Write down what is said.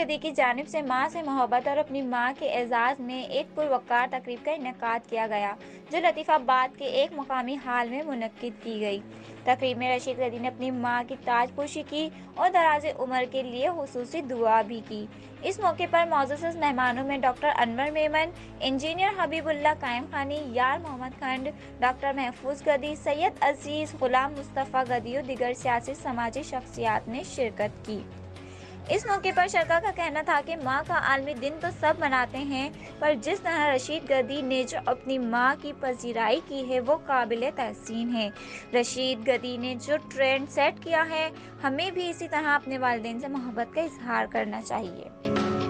गद्दी की जानिब से माँ से मोहब्बत और अपनी माँ के एजाज़ में एक पुरवकार तकरीब का इनेकाद किया गया, जो लतीफ़ाबाद के एक मुकामी हाल में मुनक्किद की गई। तकरीब में रशीद गद्दी ने अपनी माँ की ताजपोशी की और दराज उम्र के लिए हुसूसी दुआ भी की। इस मौके पर मौजूद मेहमानों में डॉक्टर अनवर मेमन, इंजीनियर हबीबुल्लाह कायम खानी, यार मोहम्मद खंड, डॉक्टर महफूज गद्दी, सैयद अजीज, गुलाम मुस्तफ़ा गद्दी और दीगर सियासी समाजी शख्सियात ने शिरकत की। इस मौके पर शरका का कहना था कि माँ का आलमी दिन तो सब मनाते हैं, पर जिस तरह रशीद गद्दी ने जो अपनी माँ की पजीराई की है वो काबिल तहसीन है। रशीद गद्दी ने जो ट्रेंड सेट किया है, हमें भी इसी तरह अपने वालिदैन से मोहब्बत का इजहार करना चाहिए।